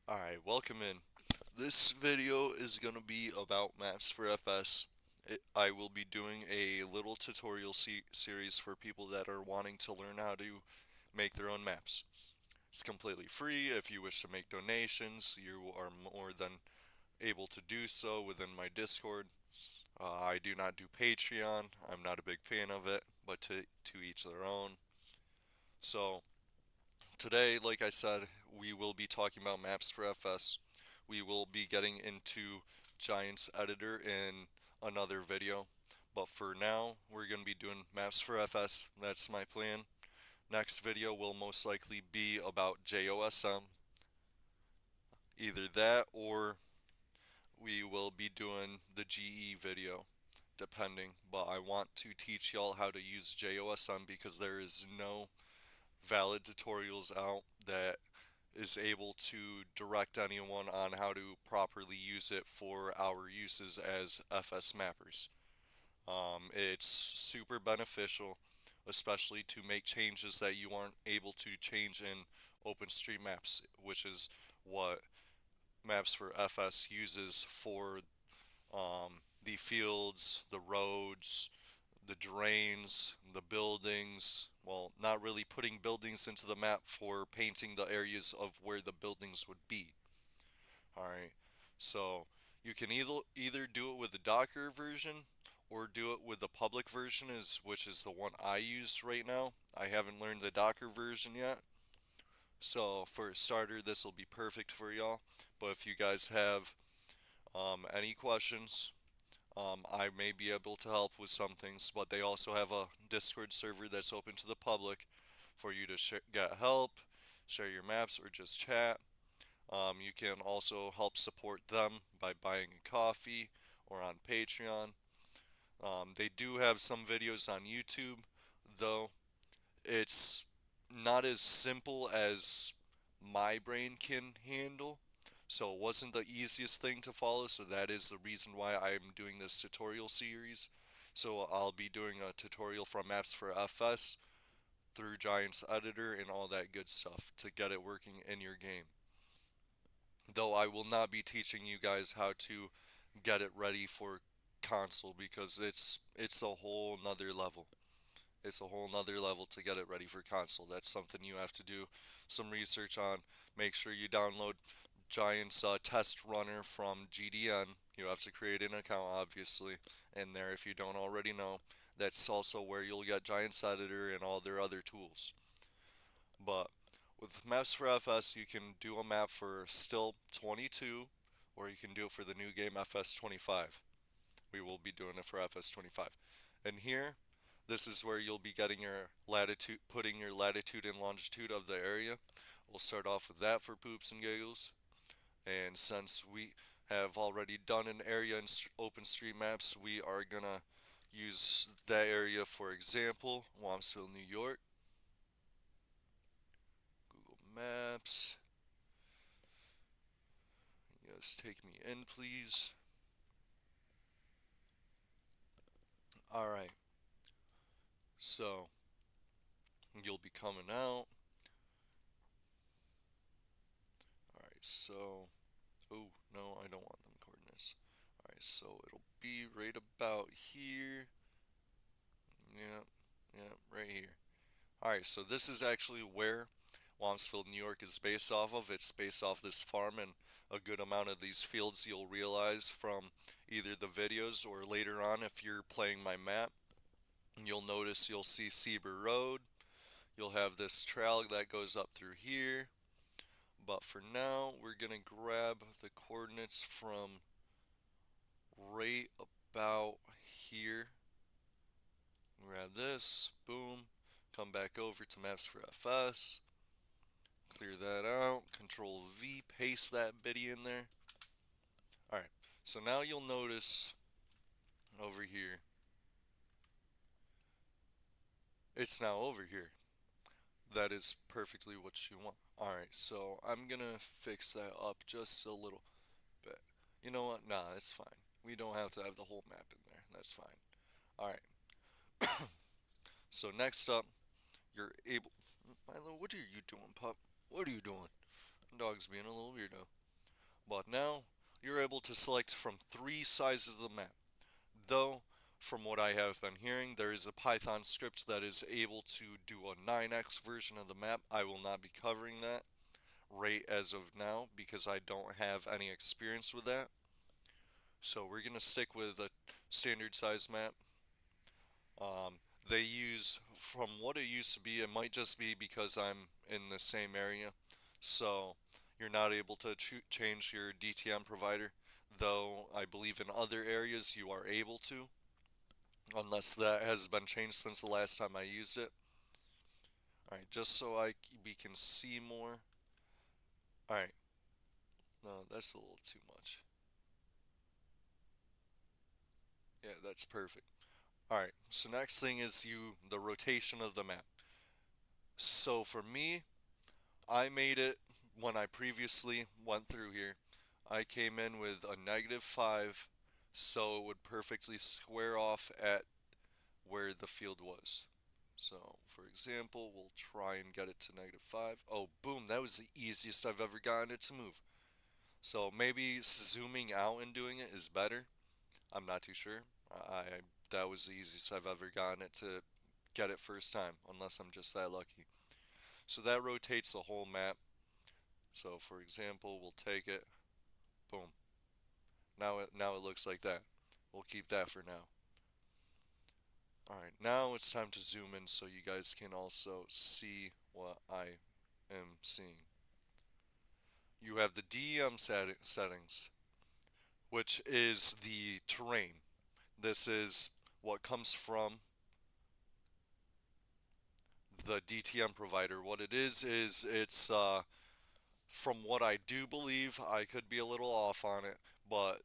Alright, welcome in. This video is going to be about maps for FS. I will be doing a little tutorial series for people that are wanting to learn how to make their own maps. It's completely free. If you wish to make donations, you are more than able to do so within my Discord. I do not do Patreon. I'm not a big fan of it, but to each their own. So, today, like I said, we will be talking about maps for FS. We will be getting into Giants Editor in another video. But for now, we're going to be doing maps for FS. That's my plan. Next video will most likely be about JOSM. Either that or we will be doing the GE video, depending. But I want to teach y'all how to use JOSM because there is no valid tutorials out that is able to direct anyone on how to properly use it for our uses as FS mappers. It's super beneficial, especially to make changes that you aren't able to change in OpenStreetMaps, which is what Maps for FS uses for the fields, the roads, the drains, the buildings. Well, not really putting buildings into the map for painting the areas of where the buildings would be. Alright, so you can either do it with the Docker version or do it with the public version, which is the one I use right now. I haven't learned the Docker version yet. So for a starter, this will be perfect for y'all. But if you guys have any questions, I may be able to help with some things, but they also have a Discord server that's open to the public for you to get help, share your maps, or just chat. You can also help support them by buying a coffee or on Patreon. They do have some videos on YouTube, though it's not as simple as my brain can handle. So it wasn't the easiest thing to follow, so that is the reason why I'm doing this tutorial series. So I'll be doing a tutorial from Maps for FS through Giants Editor and all that good stuff to get it working in your game. Though I will not be teaching you guys how to get it ready for console because it's a whole nother level. It's a whole nother level to get it ready for console. That's something you have to do some research on. Make sure you download Giants test runner from GDN. You have to create an account, obviously, in there if you don't already know. That's also where you'll get Giants Editor and all their other tools. But with Maps for FS, you can do a map for still 22, or you can do it for the new game FS 25. We will be doing it for FS 25. And here, this is where you'll be getting your latitude, putting your latitude and longitude of the area. We'll start off with that for poops and giggles. And since we have already done an area in OpenStreetMaps, we are gonna use that area for example, Wamsville, New York. Google Maps. Yes, take me in, please. Alright, so you'll be coming out. Alright, so. Oh, no, I don't want them coordinates. Alright, so it'll be right about here. Yep, yep, right here. Alright, so this is actually where Wamsville, New York is based off of. It's based off this farm and a good amount of these fields you'll realize from either the videos or later on if you're playing my map. You'll notice you'll see Seaber Road. You'll have this trail that goes up through here. But for now, we're going to grab the coordinates from right about here. Grab this, boom, come back over to Maps for FS. Clear that out. Control V, paste that bitty in there. Alright, so now you'll notice over here, it's now over here. That is perfectly what you want. Alright, so I'm gonna fix that up just a little bit. You know what? Nah, it's fine. We don't have to have the whole map in there. That's fine. Alright, so next up, you're able. Milo, what are you doing, pup? What are you doing? Dog's being a little weirdo. But now you're able to select from three sizes of the map. Though, from what I have been hearing, there is a Python script that is able to do a 9x version of the map. I will not be covering that right as of now because I don't have any experience with that. So we're going to stick with a standard size map. They use, from what it used to be, it might just be because I'm in the same area. So you're not able to change your DTM provider, though I believe in other areas you are able to, unless that has been changed since the last time I used it. Alright, just so we can see more. Alright, no, that's a little too much. Yeah, that's perfect. Alright, so next thing is the rotation of the map. So for me, I made it when I previously went through here. I came in with a -5, so it would perfectly square off at where the field was. So, for example, we'll try and get it to -5. Oh, boom, that was the easiest I've ever gotten it to move. So maybe zooming out and doing it is better. I'm not too sure. That was the easiest I've ever gotten it to get it first time, unless I'm just that lucky. So that rotates the whole map. So for example, we'll take it, boom. Now it looks like that. We'll keep that for now. Alright, now it's time to zoom in so you guys can also see what I am seeing. You have the DEM settings, which is the terrain. This is what comes from the DTM provider. What it is it's from what I do believe, I could be a little off on it, but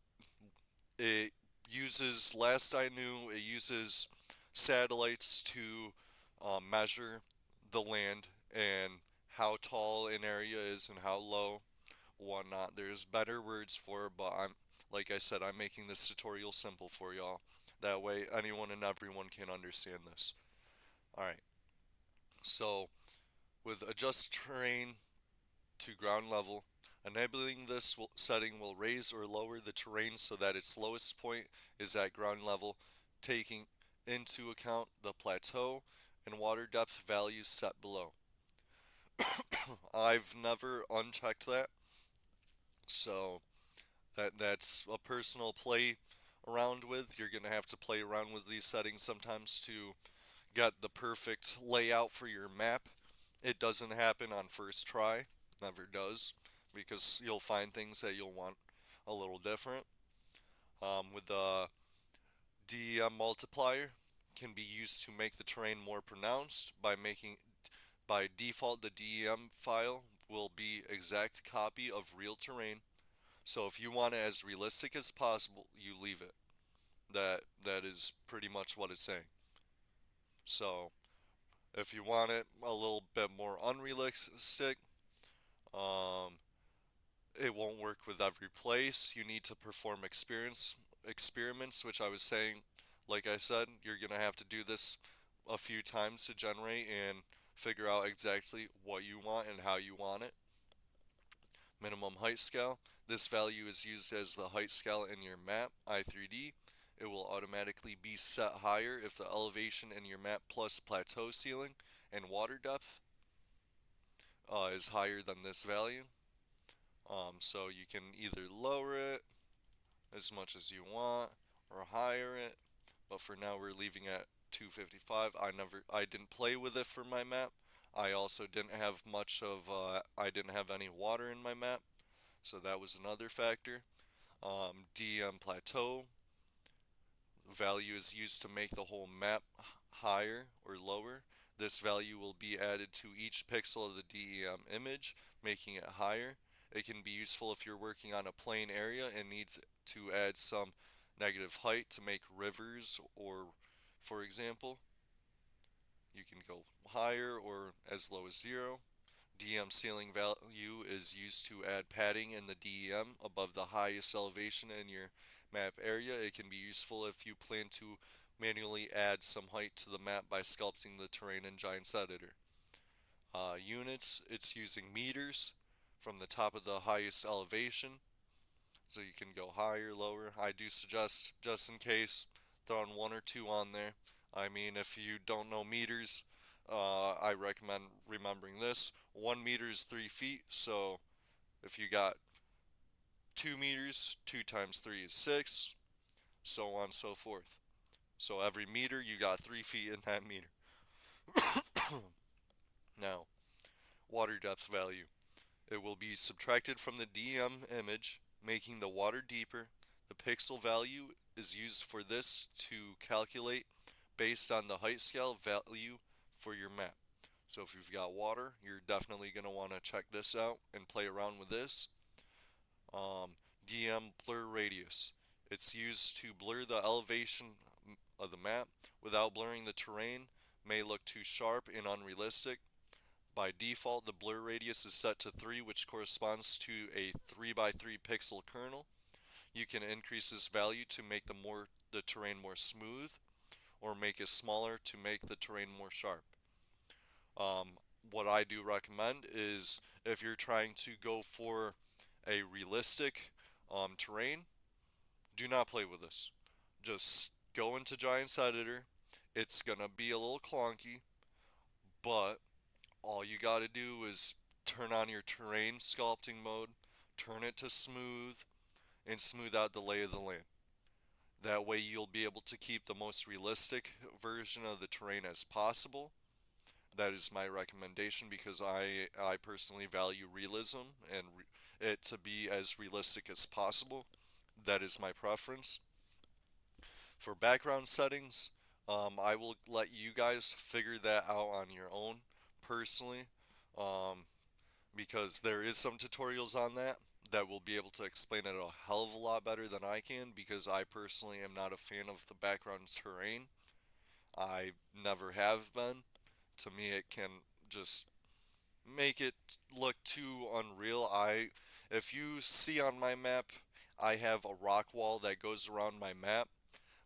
it uses, last I knew, it uses satellites to measure the land and how tall an area is and how low, whatnot. There's better words for it, but like I said, I'm making this tutorial simple for y'all. That way, anyone and everyone can understand this. Alright, so with adjust terrain to ground level, enabling this setting will raise or lower the terrain so that its lowest point is at ground level, taking into account the plateau and water depth values set below. I've never unchecked that, so that's a personal play around with. You're going to have to play around with these settings sometimes to get the perfect layout for your map. It doesn't happen on first try, never does, because you'll find things that you'll want a little different. With the DEM multiplier, can be used to make the terrain more pronounced by default the DEM file will be exact copy of real terrain. So if you want it as realistic as possible, you leave it. That is pretty much what it's saying. So if you want it a little bit more unrealistic, um, it won't work with every place. You need to perform experiments, which I was saying, like I said, you're gonna have to do this a few times to generate and figure out exactly what you want and how you want it. Minimum height scale. This value is used as the height scale in your map, i3D. It will automatically be set higher if the elevation in your map plus plateau ceiling and water depth is higher than this value. So you can either lower it as much as you want or higher it, but for now we're leaving at 255. I didn't play with it for my map. I also didn't have I didn't have any water in my map, so that was another factor. DM plateau value is used to make the whole map higher or lower. This value will be added to each pixel of the DEM image, making it higher. It can be useful if you're working on a plain area and needs to add some negative height to make rivers, or for example, you can go higher or as low as 0. DEM ceiling value is used to add padding in the DEM above the highest elevation in your map area. It can be useful if you plan to manually add some height to the map by sculpting the terrain in Giants Editor. Units, it's using meters. from the top of the highest elevation. So you can go higher, lower. I do suggest, just in case, throwing one or two on there. I mean, if you don't know meters, I recommend remembering this. 1 meter is 3 feet, so if you got 2 meters, 2 times 3 is 6, so on and so forth. So every meter, you got 3 feet in that meter. Now, water depth value. It will be subtracted from the DM image, making the water deeper. The pixel value is used for this to calculate based on the height scale value for your map. So if you've got water, you're definitely going to want to check this out and play around with this. DM blur radius. It's used to blur the elevation of the map without blurring the terrain. May look too sharp and unrealistic. By default, the blur radius is set to 3, which corresponds to a 3 by 3 pixel kernel. You can increase this value to make the terrain more smooth, or make it smaller to make the terrain more sharp. What I do recommend is if you're trying to go for a realistic terrain, do not play with this. Just go into Giants Editor. It's gonna be a little clunky, but all you gotta do is turn on your terrain sculpting mode, turn it to smooth, and smooth out the lay of the land. That way you'll be able to keep the most realistic version of the terrain as possible. That is my recommendation because I personally value realism and it to be as realistic as possible. That is my preference. For background settings, I will let you guys figure that out on your own personally, um, because there is some tutorials on that will be able to explain it a hell of a lot better than I can because I personally am not a fan of the background terrain. I never have been. To me, it can just make it look too unreal. If you see on my map, I have a rock wall that goes around my map,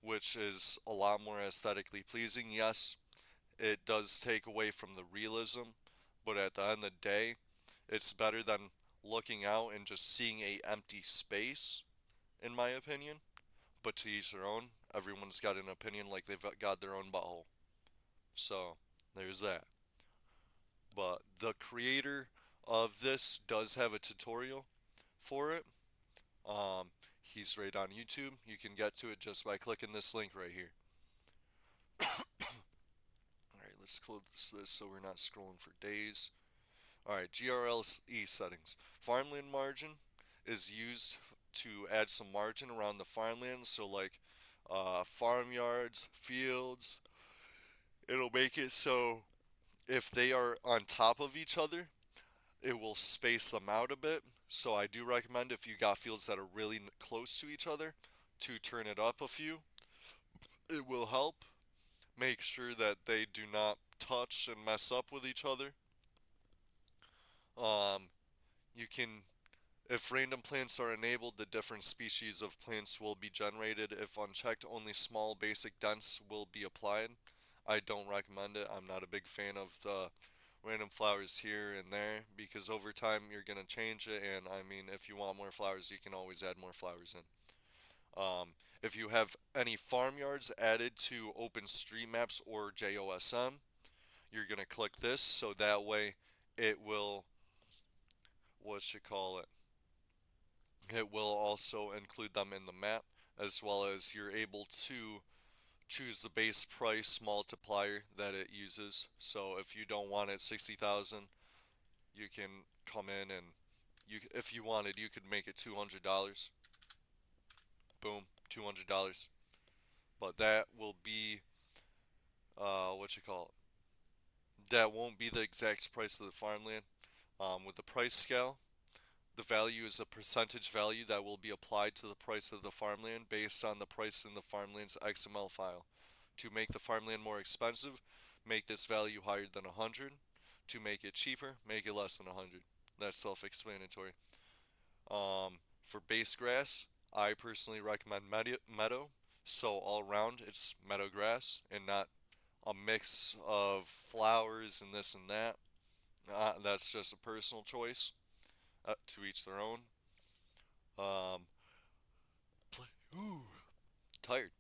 which is a lot more aesthetically pleasing. Yes, it does take away from the realism, but at the end of the day, it's better than looking out and just seeing a empty space, in my opinion. But to each their own. Everyone's got an opinion like they've got their own butthole. So there's that. But the creator of this does have a tutorial for it. Um, he's right on YouTube. You can get to it just by clicking this link right here. Alright, let's close this so we're not scrolling for days. Alright, GRLE settings. Farmland margin is used to add some margin around the farmland. So like farmyards, fields. It'll make it so if they are on top of each other, it will space them out a bit. So I do recommend if you got fields that are really close to each other to turn it up a few. It will help make sure that they do not touch and mess up with each other. Um, you can, if random plants are enabled, the different species of plants will be generated. If unchecked, only small basic dents will be applied. I don't recommend it. I'm not a big fan of the random flowers here and there because over time you're going to change it. And I mean, if you want more flowers, you can always add more flowers in. If you have any farmyards added to OpenStreetMaps or JOSM, you're going to click this so that way it will, what you call it, it will also include them in the map as well as you're able to choose the base price multiplier that it uses. So if you don't want it 60,000, you can come in and if you wanted, you could make it $200. Boom, $200. But that will be what you call it. That won't be the exact price of the farmland. With the price scale, the value is a percentage value that will be applied to the price of the farmland based on the price in the farmland's XML file. To make the farmland more expensive, make this value higher than 100. To make it cheaper, make it less than 100. That's self-explanatory. For base grass, I personally recommend meadow. So all around, it's meadow grass and not a mix of flowers and this and that. That's just a personal choice. to each their own. Um, ooh, tired.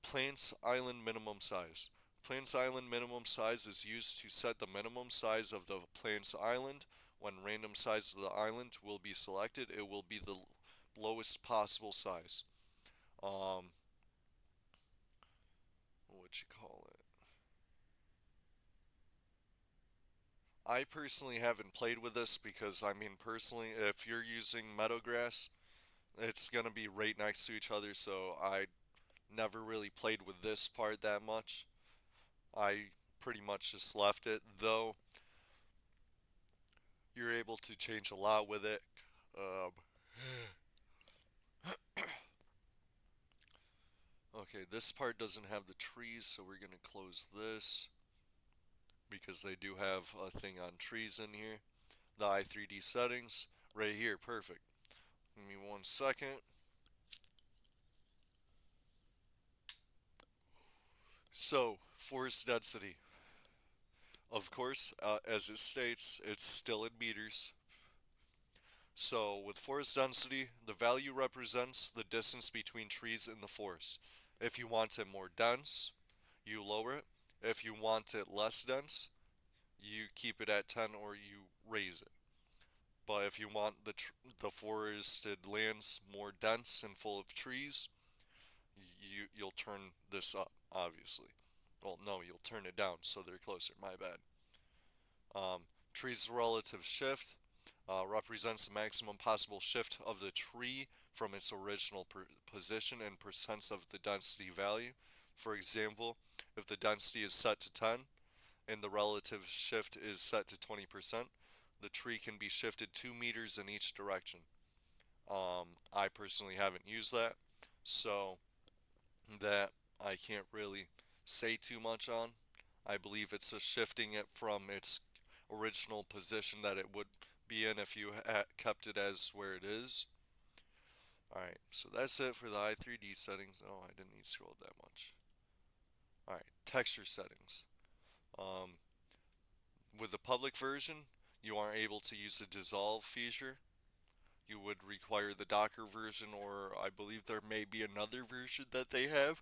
Plants island minimum size. Plants island minimum size is used to set the minimum size of the plant's island. When random size of the island will be selected, it will be the lowest possible size. Um, what you call it? I personally haven't played with this because I mean personally, if you're using meadowgrass, it's gonna be right next to each other. So I never really played with this part that much. I pretty much just left it, though you're able to change a lot with it. Um, okay, this part doesn't have the trees, so we're gonna close this because they do have a thing on trees in here. The i3D settings right here, perfect. Give me 1 second. So, forest density. Of course, as it states, it's still in meters. So, with forest density, the value represents the distance between trees in the forest. If you want it more dense, you lower it. If you want it less dense, you keep it at 10 or you raise it. But if you want the forested lands more dense and full of trees, you'll turn this up, obviously. Well, no, you'll turn it down so they're closer. My bad. Um, tree's relative shift represents the maximum possible shift of the tree from its original position in percents of the density value. For example, if the density is set to 10 and the relative shift is set to 20%, the tree can be shifted 2 meters in each direction. I personally haven't used that, so that I can't really say too much on. I believe it's just shifting it from its original position that it would be in if you kept it as where it is. Alright, so that's it for the i3D settings. Oh, I didn't need to scroll that much. Alright, texture settings. Um, with the public version, you aren't able to use the dissolve feature. You would require the Docker version, or I believe there may be another version that they have.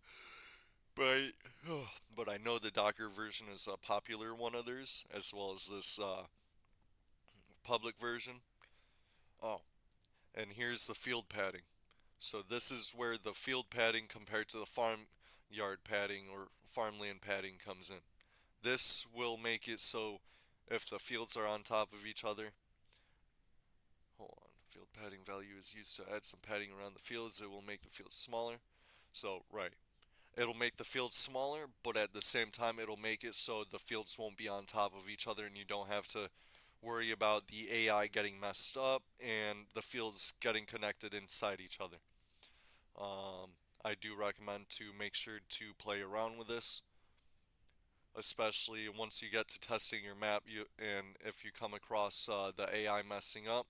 But but I know the Docker version is a popular one of theirs, as well as this public version. Oh, and here's the field padding. So this is where the field padding compared to the farm yard padding or farmland padding comes in. This will make it so if the fields are on top of each other, hold on, field padding value is used to add some padding around the fields. It will make the fields smaller. So, right. It'll make the fields smaller, but at the same time, it'll make it so the fields won't be on top of each other and you don't have to worry about the AI getting messed up and the fields getting connected inside each other. I do recommend to make sure to play around with this, especially once you get to testing your map. And if you come across the AI messing up,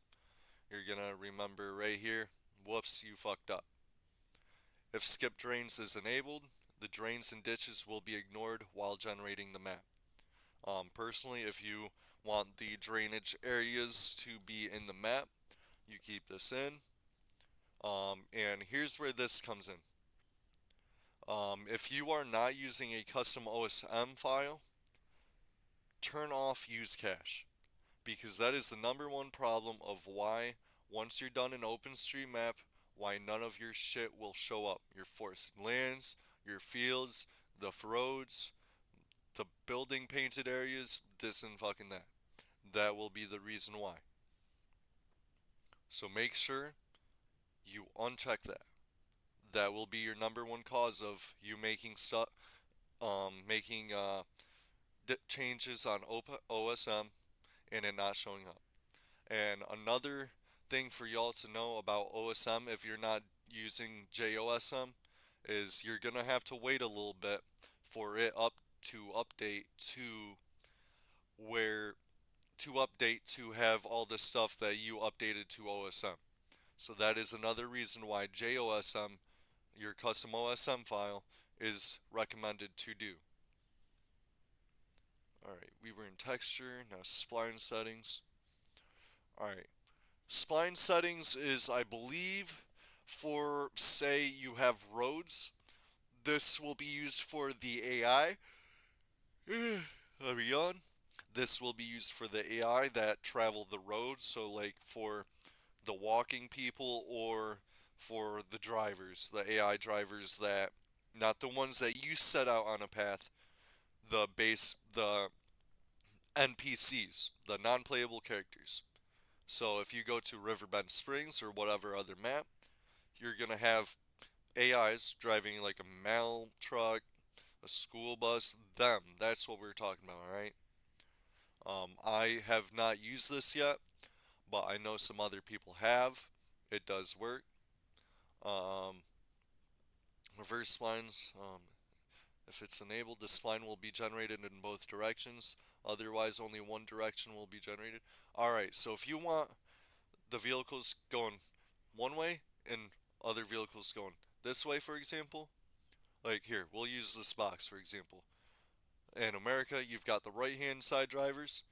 you're gonna remember right here, whoops, you fucked up. If skip drains is enabled, the drains and ditches will be ignored while generating the map. Personally, if you want the drainage areas to be in the map, you keep this in. And here's where this comes in. If you are not using a custom OSM file, turn off use cache because that is the number one problem of why once you're done in OpenStreetMap, why none of your shit will show up. Your forested lands, your fields, the roads, the building painted areas, this and fucking that. That will be the reason why. So make sure you uncheck that. That will be your number one cause of you making stuff, making changes on OSM and it not showing up. And another thing for y'all to know about OSM if you're not using JOSM is you're gonna have to wait a little bit for it up to update to where to update to have all the stuff that you updated to OSM. So that is another reason why JOSM, your custom OSM file, is recommended to do. Alright, we were in texture, now spline settings. Alright, Spline settings is, I believe, for say you have roads. This will be used for the AI. Let me yawn. This will be used for the AI that travel the roads. So, like for the walking people or for the drivers, the AI drivers that, not the ones that you set out on a path, the NPCs, the non-playable characters. So if you go to Riverbend Springs or whatever other map, you're gonna have AIs driving like a mail truck, a school bus, them. That's what we're talking about, alright? I have not used this yet, but I know some other people have. It does work. Um, Reverse splines, if it's enabled, the spline will be generated in both directions. Otherwise, only one direction will be generated. Alright, so if you want the vehicles going one way and other vehicles going this way, for example, like here, we'll use this box for example. In America, you've got the right hand side drivers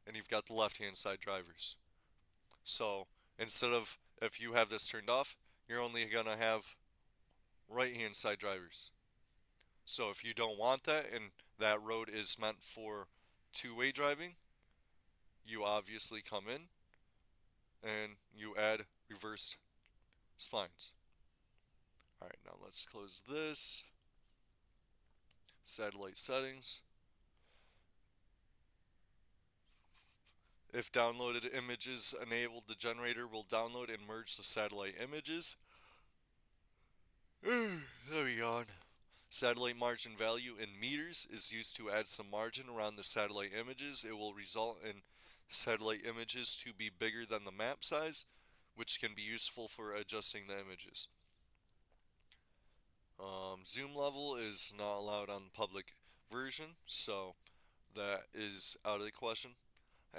and you've got the left hand side drivers. So instead of, if you have this turned off, you're only gonna have right hand side drivers. So if you don't want that and that road is meant for two-way driving, you obviously come in and you add reverse splines. Alright, now let's close this. Satellite settings. If downloaded images enabled, the generator will download and merge the satellite images. There we go. Satellite margin value in meters is used to add some margin around the satellite images. It will result in satellite images to be bigger than the map size, which can be useful for adjusting the images. Zoom level is not allowed on the public version, so that is out of the question.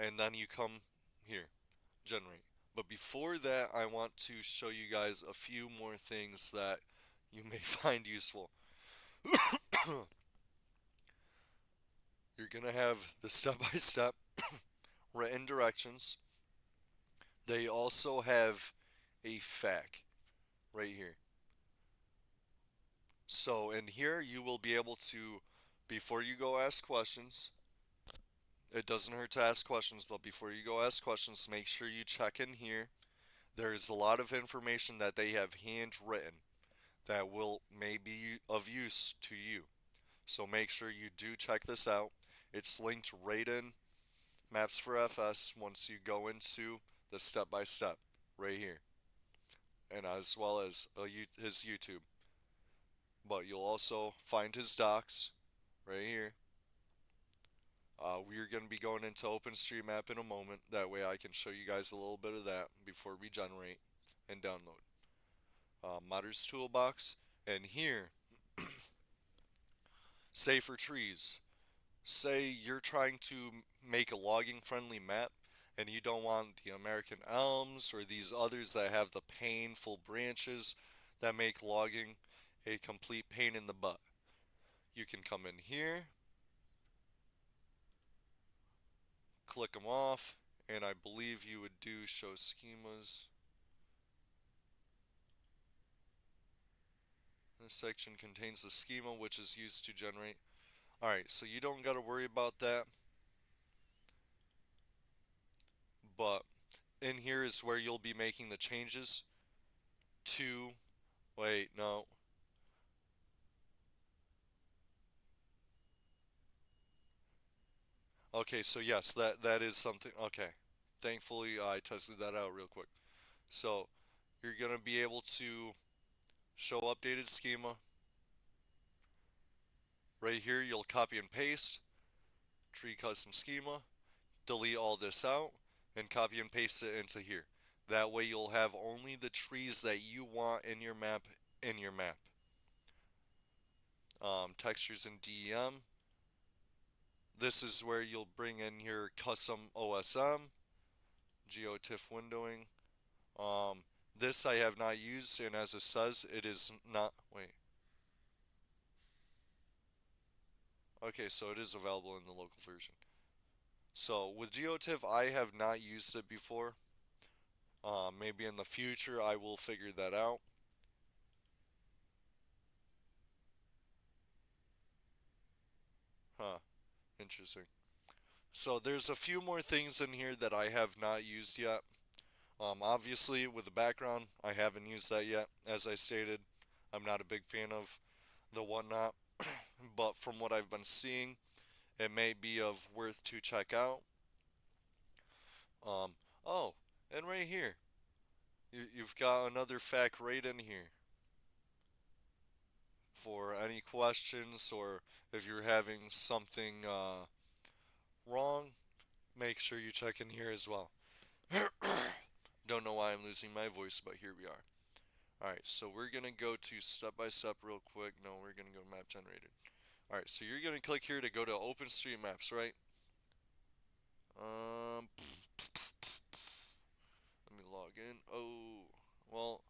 And then you come here, generate. But before that, I want to show you guys a few more things that you may find useful. You're going to have the step-by-step written directions. They also have a FAQ right here. So in here, you will be able to, before you go ask questions, it doesn't hurt to ask questions, but before you go ask questions, make sure you check in here. There is a lot of information that they have handwritten that may be of use to you. So make sure you do check this out. It's linked right in Maps for FS once you go into the step by step right here, and as well as his YouTube. But you'll also find his docs right here. We're going to be going into OpenStreetMap in a moment. That way I can show you guys a little bit of that before we generate and download. Modder's Toolbox. And here, say for trees. Say you're trying to make a logging friendly map and you don't want the American elms or these others that have the painful branches that make logging a complete pain in the butt. You can come in here, click them off, and I believe you would do show schemas. This section contains the schema which is used to generate. Alright, so you don't got to worry about that. But in here is where you'll be making the changes to, wait, no. Okay, so yes, that is something. Okay, thankfully I tested that out real quick. So you're gonna be able to show updated schema. Right here, you'll copy and paste, tree custom schema, delete all this out, and copy and paste it into here. That way you'll have only the trees that you want in your map in your map. Textures in DEM. This is where you'll bring in your custom OSM, GeoTIFF windowing. This I have not used, and as it says, it is not. Wait. Okay, so it is available in the local version. So with GeoTIFF, I have not used it before. Maybe in the future I will figure that out. Huh, interesting. So there's a few more things in here that I have not used yet. Obviously, with the background, I haven't used that yet. As I stated, I'm not a big fan of the whatnot, but from what I've been seeing, it may be of worth to check out. Um, oh, and right here, you've got another fact right in here for any questions or if you're having something wrong, make sure you check in here as well. Don't know why I'm losing my voice, but here we are. Alright, so we're going to go to step by step real quick. No, we're going to go map generated. Alright, so you're going to click here to go to OpenStreetMaps, right? Um, Let me log in. Oh, well,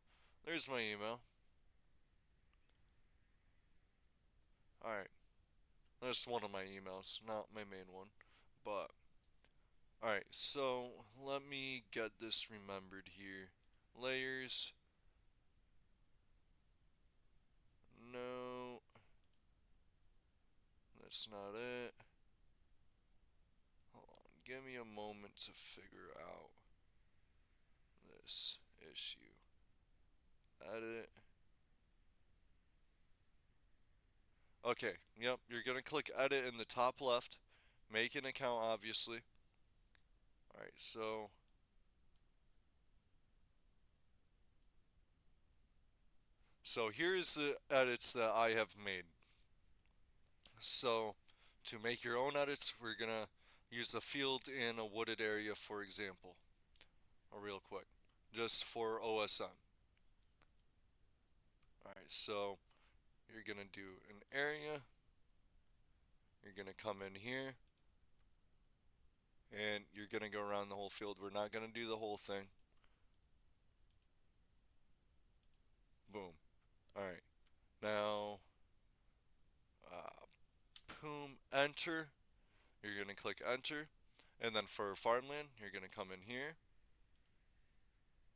there's my email. Alright, that's one of my emails, not my main one. But, alright, so let me get this remembered here. Layers. No, that's not it. Hold on, give me a moment to figure out this issue. Edit. Okay, yep, you're gonna click edit in the top left. Make an account, obviously. Alright, so here's the edits that I have made. So to make your own edits, we're gonna use a field in a wooded area, for example. Real quick, just for OSM. Alright, so you're gonna do an area. You're gonna come in here and you're gonna go around the whole field. We're not gonna do the whole thing. Boom. Alright, now uh, boom, enter. You're gonna click enter, and then for farmland, you're gonna come in here,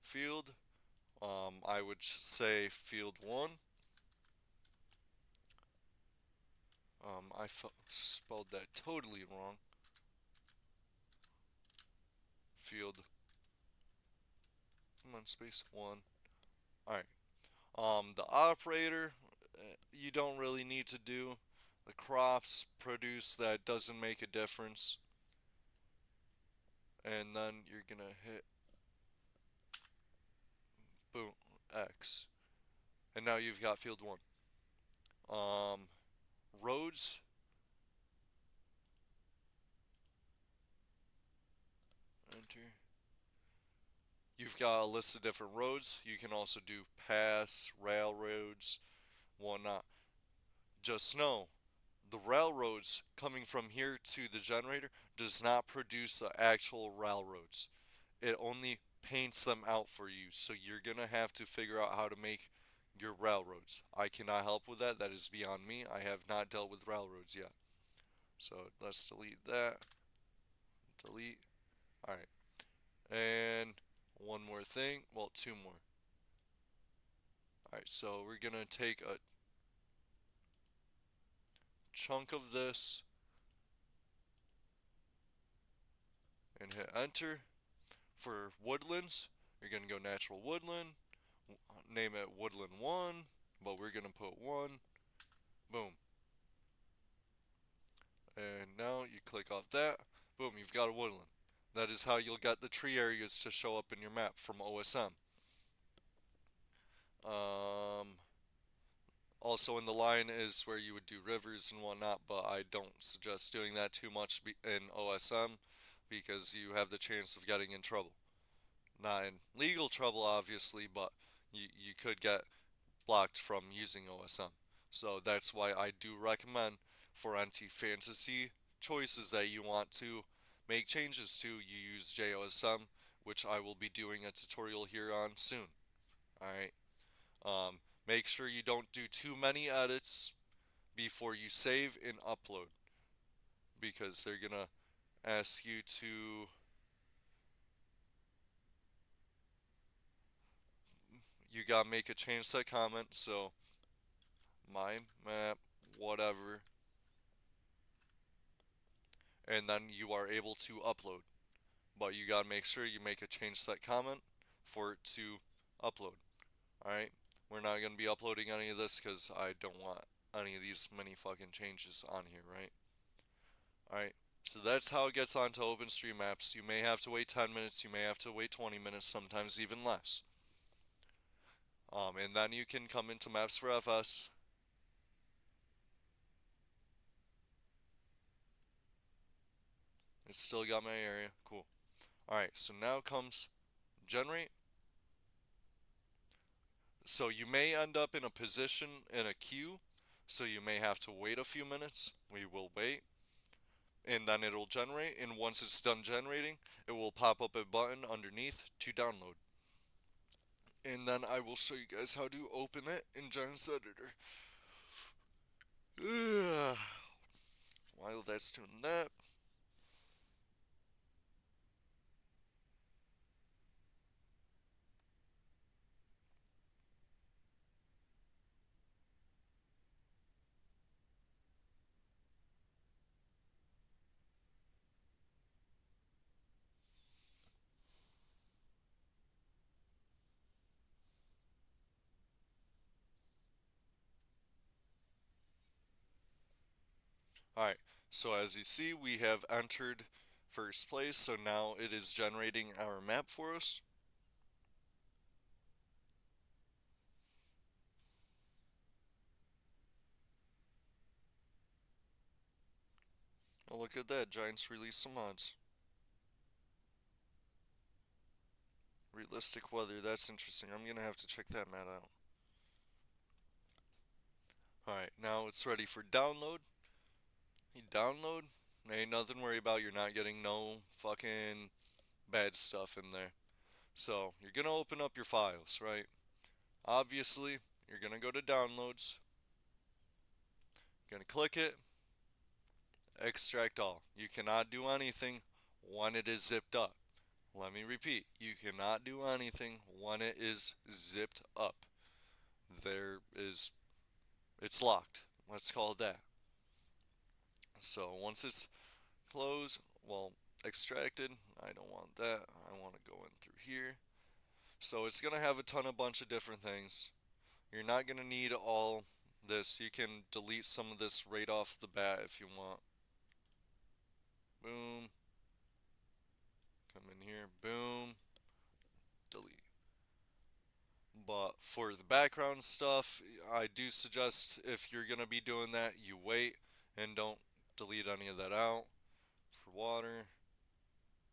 field. I would say field one. I spelled that totally wrong. Field. Come on, space one. All right. The operator, you don't really need to do. The crops produce that doesn't make a difference. And then you're gonna hit boom X, and now you've got field one. Um, Roads. Enter. You've got a list of different roads. You can also do paths, railroads, whatnot. Just know the railroads coming from here to the generator does not produce the actual railroads. It only paints them out for you. So you're going to have to figure out how to make your railroads. I cannot help with that. That is beyond me. I have not dealt with railroads yet. So let's delete that. Delete. Alright. And one more thing. Well, two more. Alright, so we're going to take a chunk of this and hit enter. For woodlands, you're going to go natural woodland, name it woodland 1, but we're going to put 1. Boom. And now you click off that. Boom, you've got a woodland. That is how you'll get the tree areas to show up in your map from OSM. Also in the line is where you would do rivers and whatnot, but I don't suggest doing that too much in OSM because you have the chance of getting in trouble. Not in legal trouble, obviously, but you could get blocked from using OSM. So that's why I do recommend for anti-fantasy choices that you want to make changes to, you use JOSM, which I will be doing a tutorial here on soon. Alright. Make sure you don't do too many edits before you save and upload because they're gonna ask you to you gotta make a change set comment. So my map, whatever, and then you are able to upload. But you gotta make sure you make a change set comment for it to upload. Alright? We're not gonna be uploading any of this because I don't want any of these many fucking changes on here, right? Alright, so that's how it gets onto OpenStreetMaps. You may have to wait 10 minutes, you may have to wait 20 minutes, sometimes even less. And then you can come into Maps for FS. It's still got my area. Cool. Alright, so now comes generate. So you may end up in a position in a queue, so you may have to wait a few minutes. We will wait. And then it'll generate, and once it's done generating, it will pop up a button underneath to download. And then I will show you guys how to open it in Giants Editor. Ugh. While that's doing that, alright, so as you see, we have entered first place, so now it is generating our map for us. Oh, look at that, Giants released some mods. Realistic weather, that's interesting. I'm gonna have to check that map out. Alright, now it's ready for download. You download, ain't nothing to worry about. You're not getting no fucking bad stuff in there. So, you're gonna open up your files, right? Obviously, you're gonna go to downloads, gonna click it, extract all. You cannot do anything when it is zipped up. Let me repeat, you cannot do anything when it is zipped up. There is, it's locked. Let's call it that. So once it's closed, well, extracted, I don't want that. I want to go in through here. So it's going to have a ton of bunch of different things. You're not going to need all this. You can delete some of this right off the bat if you want. Boom. Come in here. Boom. Delete. But for the background stuff, I do suggest if you're going to be doing that, you wait and don't delete any of that out. For water,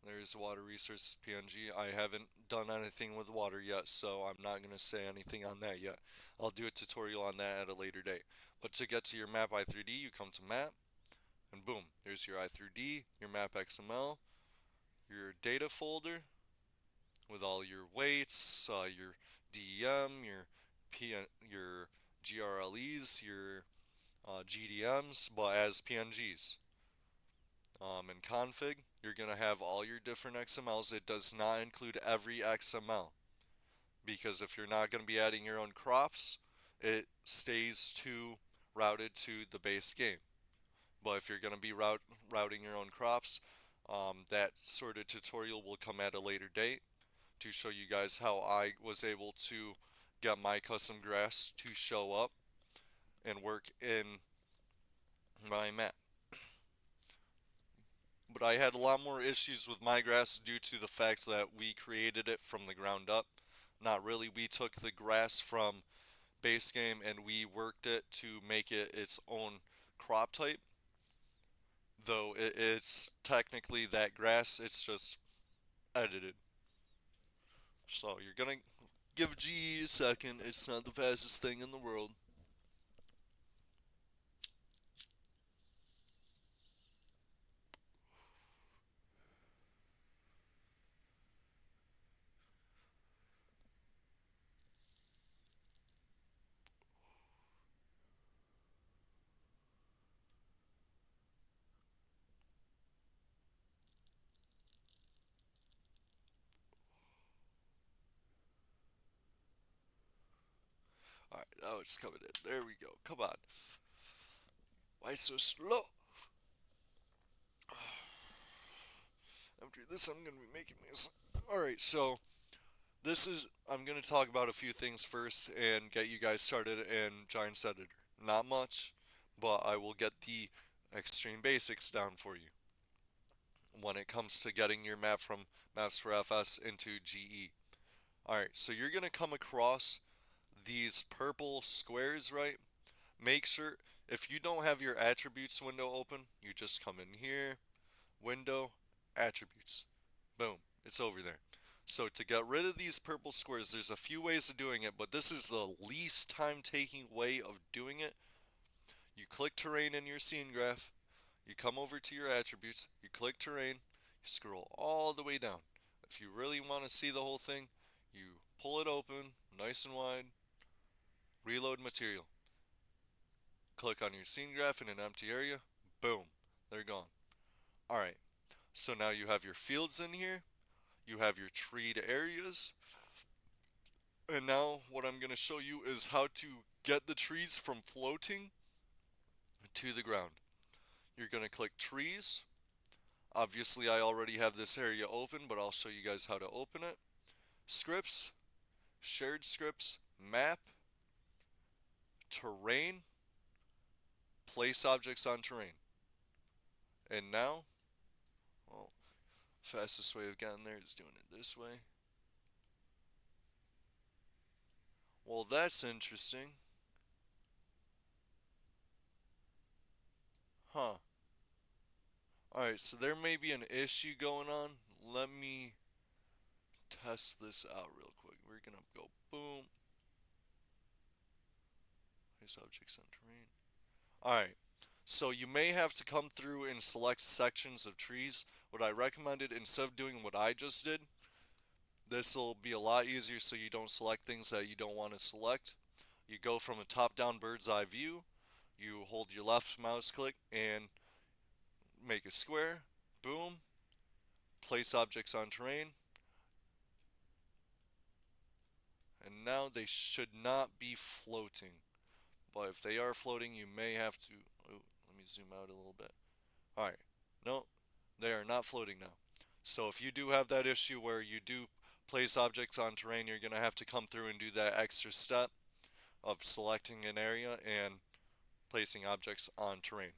there's water resources PNG. I haven't done anything with water yet, so I'm not going to say anything on that yet. I'll do a tutorial on that at a later date. But to get to your map i3D, you come to map, and boom, there's your i3D, your map XML, your data folder with all your weights, your DEM, your GRLEs, your GDMs, but as PNGs. In config, you're going to have all your different XMLs. It does not include every XML because if you're not going to be adding your own crops, it stays routed to the base game. But if you're going to be routing your own crops, that sort of tutorial will come at a later date to show you guys how I was able to get my custom grass to show up and work in my map. But I had a lot more issues with my grass due to the fact that we created it from the ground up. Not really, we took the grass from base game and we worked it to make it its own crop type. Though it's technically that grass, it's just edited. So you're gonna give G a second, it's not the fastest thing in the world. Oh, it's coming in. There we go. Come on. Why so slow? After this, I'm gonna be making this. Alright, so I'm gonna talk about a few things first and get you guys started in Giants Editor. Not much, but I will get the extreme basics down for you when it comes to getting your map from Maps for FS into GE. Alright, so you're gonna come across these purple squares, right? Make sure, if you don't have your attributes window open, you just come in here, window, attributes. Boom, it's over there. So to get rid of these purple squares, there's a few ways of doing it, but this is the least time taking way of doing it. You click terrain in your scene graph, you come over to your attributes, you click terrain, you scroll all the way down. If you really want to see the whole thing, you pull it open, nice and wide, reload material. Click on your scene graph in an empty area, boom, they're gone. Alright, so now you have your fields in here, you have your treed areas, and now what I'm going to show you is how to get the trees from floating to the ground. You're going to click trees. Obviously I already have this area open, but I'll show you guys how to open it. Scripts, shared scripts, map, terrain, place objects on terrain. And now, well, fastest way of getting there is doing it this way. Well, that's interesting. Huh. Alright, so there may be an issue going on. Let me test this out real quick. We're gonna go boom. Place objects on terrain. Alright, so you may have to come through and select sections of trees. What I recommended, instead of doing what I just did, this will be a lot easier so you don't select things that you don't want to select. You go from a top-down bird's eye view, you hold your left mouse click and make a square, boom, place objects on terrain, and now they should not be floating. But if they are floating, you may have to, oh, let me zoom out a little bit. Alright, no, they are not floating now. So if you do have that issue where you do place objects on terrain, you're going to have to come through and do that extra step of selecting an area and placing objects on terrain.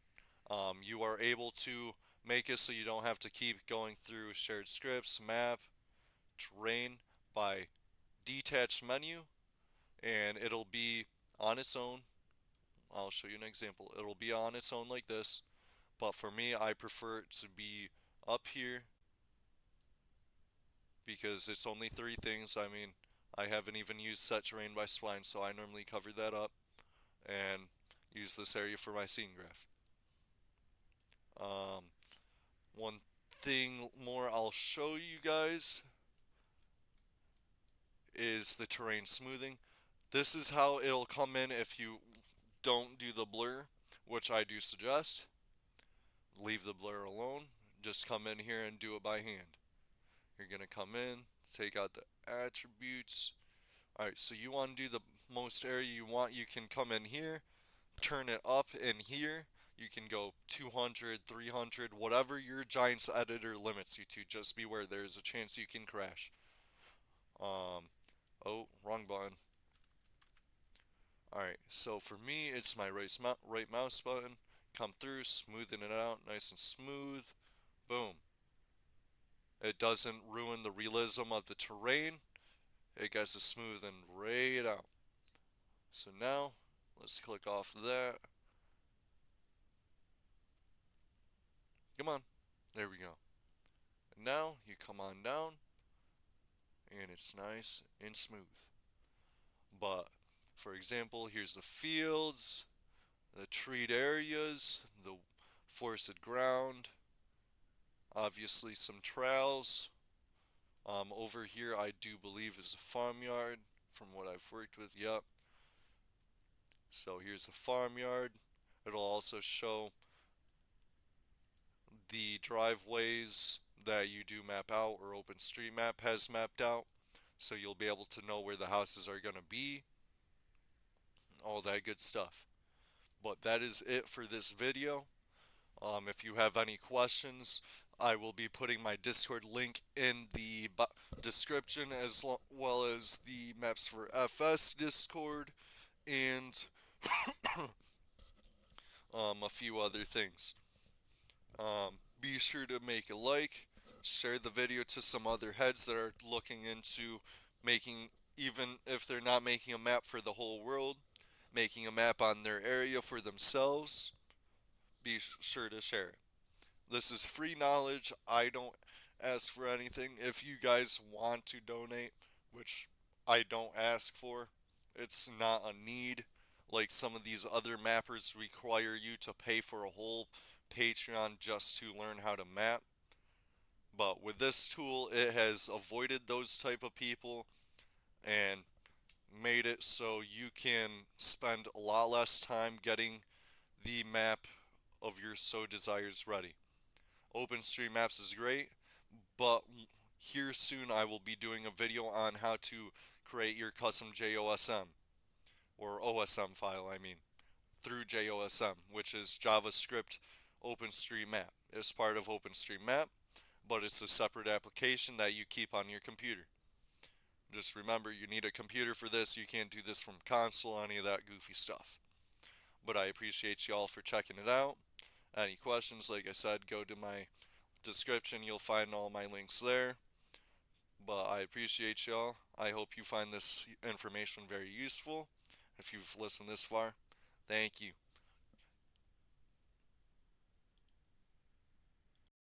You are able to make it so you don't have to keep going through shared scripts, map, terrain by detached menu, and it'll be on its own. I'll show you an example. It'll be on its own like this, but for me, I prefer it to be up here because it's only three things. I mean, I haven't even used set terrain by spline, so I normally cover that up and use this area for my scene graph. One thing more I'll show you guys is the terrain smoothing. This is how it'll come in if you don't do the blur, which I do suggest. Leave the blur alone. Just come in here and do it by hand. You're going to come in, take out the attributes. Alright, so you want to do the most area you want. You can come in here, turn it up in here. You can go 200, 300, whatever your Giants editor limits you to. Just beware, there's a chance you can crash. Oh, wrong button. Alright, so for me, it's my right mouse button. Come through, smoothing it out, nice and smooth. Boom. It doesn't ruin the realism of the terrain. It gets it smoothing right out. So now, let's click off of that. Come on. There we go. And now, you come on down, and it's nice and smooth. But, for example, here's the fields, the treed areas, the forested ground, obviously some trails. Over here I do believe is a farmyard from what I've worked with, yep. So here's the farmyard. It'll also show the driveways that you do map out or OpenStreetMap has mapped out. So you'll be able to know where the houses are going to be. all that good stuff. But that is it for this video. If you have any questions, I will be putting my Discord link in the description, as well as the Maps for FS Discord and a few other things. Be sure to make a like, share the video to some other heads that are looking into making, even if they're not making a map for the whole world, making a map on their area for themselves. Be sure to share it. This is free knowledge. I don't ask for anything. If you guys want to donate, which I don't ask for, it's not a need. Like some of these other mappers require you to pay for a whole Patreon just to learn how to map. But with this tool, it has avoided those type of people and made it so you can spend a lot less time getting the map of your so desires ready. OpenStreetMaps is great, but here soon I will be doing a video on how to create your custom JOSM or OSM file, I mean, through JOSM, which is JavaScript OpenStreetMap. It's part of OpenStreetMap, but it's a separate application that you keep on your computer. Just remember, you need a computer for this. You can't do this from console, any of that goofy stuff. But I appreciate y'all for checking it out. Any questions, like I said, go to my description. You'll find all my links there. But I appreciate y'all. I hope you find this information very useful. If you've listened this far, thank you.